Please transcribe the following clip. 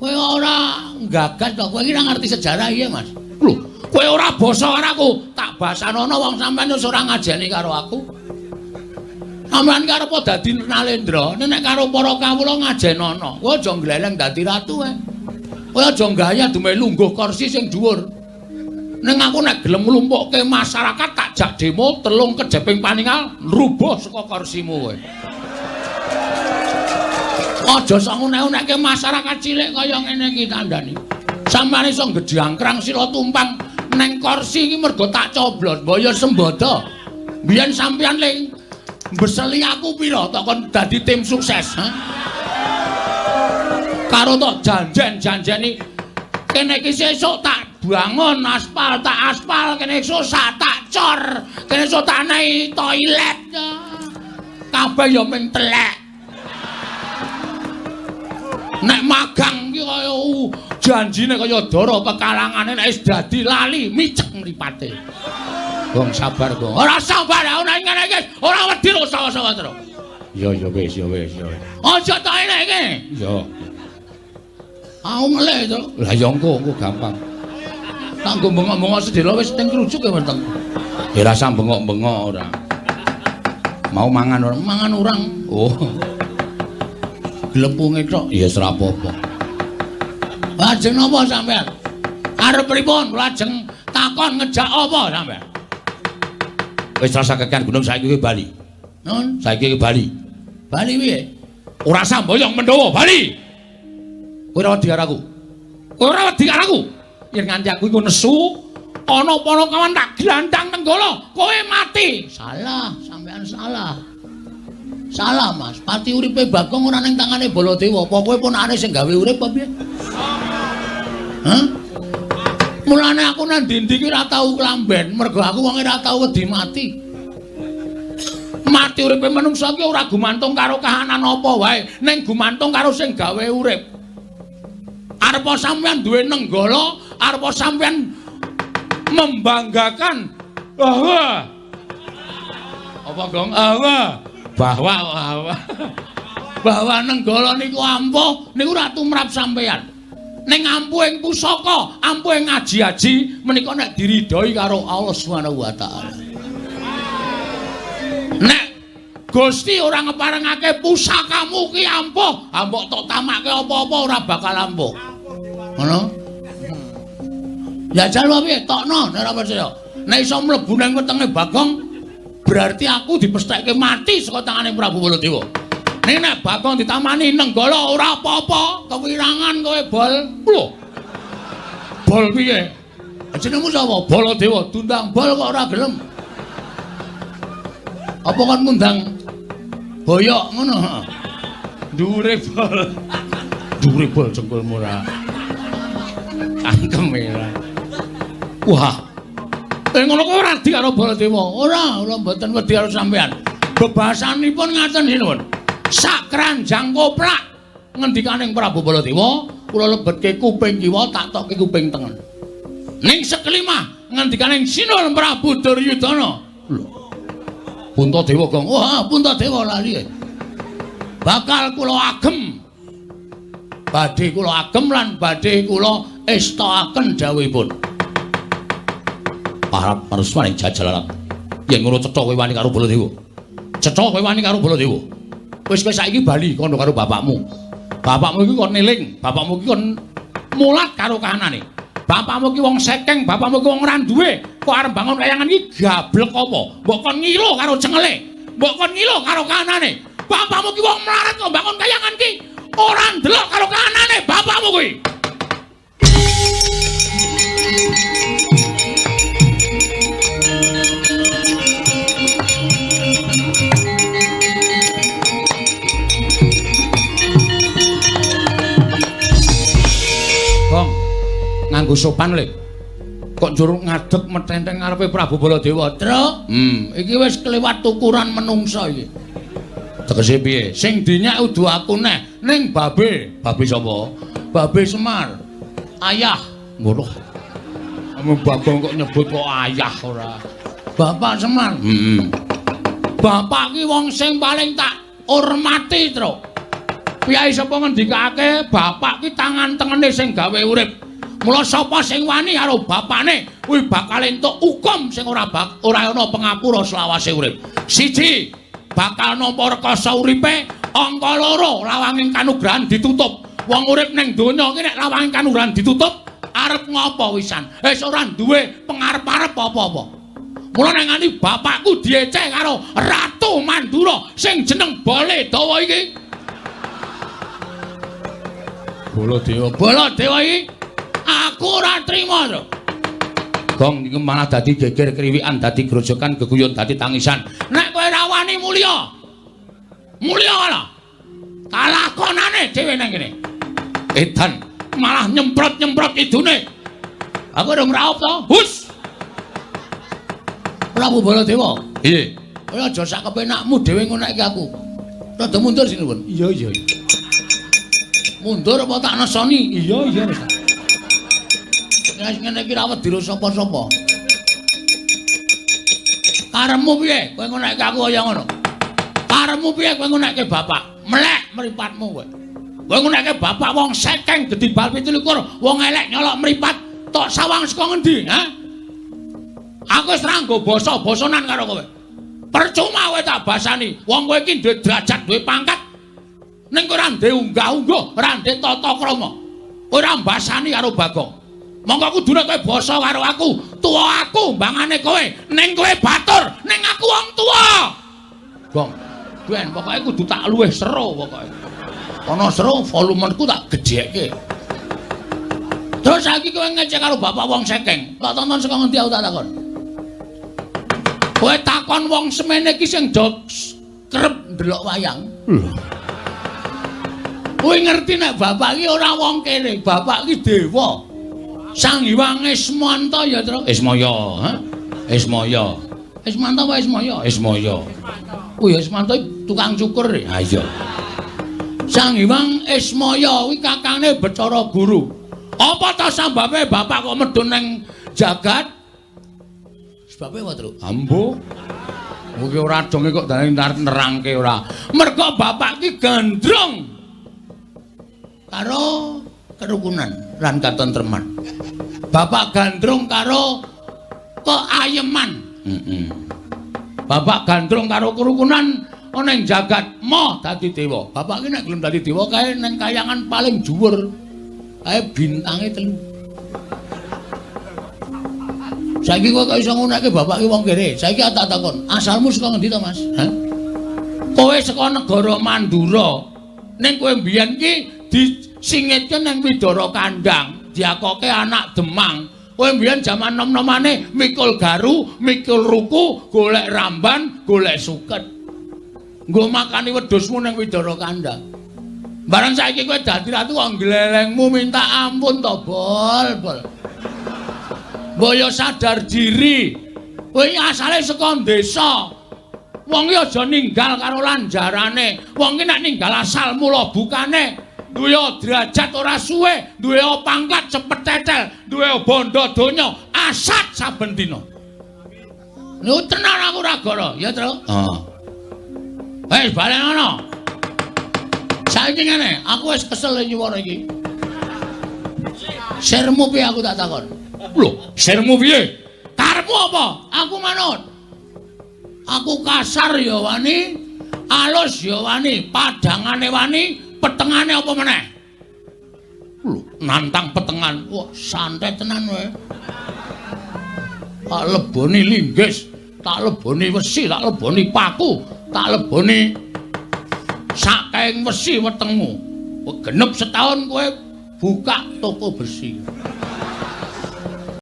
Kowe ora gagas to, kowe iki ora ngerti sejarah iya, Mas. Lho, kowe ora basa karo aku, tak basanono wong sampean wis ora ngajeni karo aku. Sampeyan karo apa dadi Nalendra, nek karo para kawula ngajenono. Kowe aja gleleng dadi ratu ae. Kowe aja gaya dume lungguh kursi sing dhuwur. Ning aku nek gelem nglumpukke masyarakat tak jak demo telung kejeping paningal rubuh saka kursimu kowe. Aja sangunek-unekke masyarakat cilik kaya ngene iki tandani. Sampeyan iso gedhiangkrang sila tumpang neng kursi iki mergo tak coblos, mbaya sembada. Biyen sampeyan ling beseli aku pira tok kon dadi tim sukses, ha? Karo tok janjen-janjeni kene iki sesuk tak bangun aspal, tak aspal kene esuk tak cor, kene esuk tak nehi toilet. Kabeh ya ming telek. Nek magang iki kaya janjine kaya dara pekalangane nek wis dadi lali micek mripate. Wong sabar, Bang. Ora sabar, ana ngene iki. Ora wedi lho sawa-sawa terus. Ya wis. Aja tak eleke. Ya. Aku ngelih to. Lah ya engko gampang. Tak nggo bengok-bengok sedelo wis ning krujuk ya weteng. Ya rasa bengok-bengok ora. Mau mangan urang. Oh. Glepunge tok ya ora apa-apa. Lajeng napa sampean? Arep pripun? Lajeng takon ngejak apa sampean? Wis rasa kekan gunung saiki iki Bali. Nun, saiki iki Bali. Bali piye? Ora samboyong Mendawa, Bali. Kowe ora wedi karo aku. Kowe ora wedi karo aku. Yen nganti aku iku nesu, ana Panakawan tak glandang nenggala, kowe mati. Salah, sampean salah. Salah, Mas. Pati uripe Bagong ora ning tangane Baladewa. Apa kowe ponakane sing gawe urip apa piye? Hah? Mulane aku nang ndi-ndi ki ora tau klamben, mergo aku wong ora tau wedi mati. Mati uripe manungsa ki ora gumantung karo kahanan apa wae, ning gumantung karo sing gawe urip. Arepa sampeyan duwe nenggala, arepa sampeyan membanggakan bahwa apa Gong? Bahwa nenggala niku ampuh niku ora tumrap sampeyan. Ning ampuh ing pusaka, ampuh ing ngaji-aji menika nek diridhoi karo Allah Subhanahu wa taala. Nek Gusti ora ngeparengake pusakamu ki ampuh, mbok tok tamake apa-apa ora bakal ampuh. Ngono? Ya jalo piye tokno nek ora percaya. Nek iso mlebu nang wetenge Bagong berarti aku dipesthekke mati saka tangane Prabu Baladewa. Nek nek Bagong ditamani nenggala ora apa-apa, kewirangan kowe bol. Lho. Bol piye? Jenengmu sapa? Baladewa, tundang bol kok ora gelem. Apa kon ngundang boyok ngono? Dhuwure bol. Dhuwure bol jengkulmu ora. Angkeme ora. Wah. Ngono kok ora di karo Baladewa. Ora mboten wedi karo sampean. Bebasanipun ngaten sinuwun. Sak kranjang koplak ngendikaning Prabu Baladewa, kula lebetke kuping kiwa tak tokke kuping tengen. Ning sekelima ngendikaning Sinuwun Prabu Duryudana. Lho. Puntadewa Gong. Wah, Puntadewa lali. Bakal kula agem. Badhe kula agem lan badhe kula estakaken dawuhipun. Parap marsmaning jajalan. Yen ngono cetha kowe wani karo Baladewa. Cetha kowe wani karo Baladewa. Wis kowe saiki bali kono karo bapakmu. Bapakmu iki kon eling, bapakmu iki kon mulat karo kahanane. Bapakmu ki wong sekeng, bapakmu ki wong ora duwe. Kok arep bangun kayangan iki gablek apa? Mbok kon ngilo karo cengele. Mbok kon ngilo karo kahanane. Bapakmu ki wong melarat kok bangun kayangan ki ora ndelok karo kahanane bapakmu kuwi. Nganggo sopan lho. Kok njur ngadeg metenteng ngarepe Prabu Baladewa, Tru? Iki wis kelewat ukuran menungsa iki. Tegese piye? Sing dinyak udu aku neh, ning babe. Babe sapa? Babe Semar. Ayah. Ngono. Bagong kok nyebut kok ayah ora. Bapak Semar. Bapak ki wong sing paling tak hormati, Tru. Piyai sapa ngendikake bapak ki tangan tengene sing gawe urip. Mula sapa sing wani karo bapakne kuwi bakal entuk hukum sing ora ana pangapura selawase urip. Siji, bakal nampa rekoso uripe, angka loro lawanging kanugrahan ditutup. Wong urip ning donya iki nek lawanging kanugrahan ditutup, arep ngopo wisan? Wis ora duwe pengarep-arep apa-apa. Mula nek ngani bapakku dieceh karo Ratu Mandura sing jeneng Baladewa iki. Baladewa iki aku ora trima to. Gong iki malah dadi geger kriwikan, dadi grojokan, geguyon, dadi tangisan. Nek kowe ra wani mulya. Mulya ala. Kalakonane dhewe nang kene. Edan malah nyemprot-nyemprot idune. Aku urung raup to. Hus. Prabu Baladewa. Iye. Kowe aja sak kepenakmu dhewe ngonekke aku. Rada mundur sini, Pun. Iya. Mundur apa tak nesoni? Iya. Nek ngene iki ra wedi sapa-sapa. Karepmu piye? Kowe ngonekke aku kaya ngono. Karepmu piye kowe ngonekke bapak? Melek mripatmu kowe. Kowe ngonekke bapak wong sekeng gedhi bal 17, wong elek nyolok mripat tok sawang saka ngendi, ha? Aku wis ra nggo basa-basanan karo kowe. Percuma kowe tak basani. Wong kowe iki duwe derajat, duwe pangkat. Ning kowe ora ndek unggah-ungguh, ora ndek tata krama. Kowe ora mbasani karo Bagong. Monggo kudune kowe basa karo aku. Tuwa aku mbangane kowe, ning kowe batur, ning aku wong tuwa. Gong, ben pokoke kudu tak luwih sero pokoke. Ana sero volumenku tak gedhekke. Terus saiki kowe ngecek karo bapak wong sekeng. Tak tonton saka ngendi aku tak takon. Kowe takon wong semene iki sing do kerep ndelok wayang. Kowe ngerti nek bapak iki ora wong kene, bapak iki dewa. Sang Hyang Ismanta ya, Tru? Ismaya, ha? Ismaya. Ismanta apa Ismaya? Ismaya. Oh ya Ismanta tukang cukur. Ha iya. Sang Hyang Ismaya kuwi kakange Bathara Guru. Apa ta sambabe bapak kok medhun ning jagat? Sebabe apa, Tru? Ambo. Kuwi ora donge kok dane nerangke ora. Mergo bapak ki gandrung karo kerukunan lan katentreman. Bapak gandrung karo keayeman. Bapak gandrung karo kerukunan ana ing jagat moh dadi dewa. Bapak ki nek gelem dadi dewa kae ning kayangan paling dhuwur. Kae bintange 3. Saiki kok iso ngonekke bapak ki wong kene. Saiki tak takon, asalmu saka ngendi to, Mas? Hah? Kowe saka negara Mandura. Ning kowe mbiyen ki disingitke nang Widara Kandang. Diakoke anak Demang. Kowe mbiyen jaman nom-nomane mikul garu, mikul ruku, golek ramban, golek suket. Nggo makani wedhusmu ning Widara Kandang. Barang saiki kowe dadi ratu kok glelengmu minta ampun to, Bol. Mbok sadar diri. Kowe asale saka desa. Wong iki aja ninggal karo lanjarane. Wong iki nek ninggal asal mula bukane duwe derajat ora suwe, duwe pangkat cepet tetel, duwe bondo donya asat saben dina. Niku tenan aku ora goro, ya, Tru? Heeh. Wis bali ngono. Saiki ngene, aku wis kesel nyuwara iki. Sermu piye aku tak takon? Lho, sermu piye? Karepmu apa? Aku manut. Aku kasar ya wani, alus ya wani, padangane wani, petengane apa meneh? Lho, nantang petengan. Wah, santai tenan kowe. Tak leboni linggis, tak leboni wesi, tak leboni paku, tak leboni sakaing wesi wetengmu. Genep setahun kowe buka toko besi.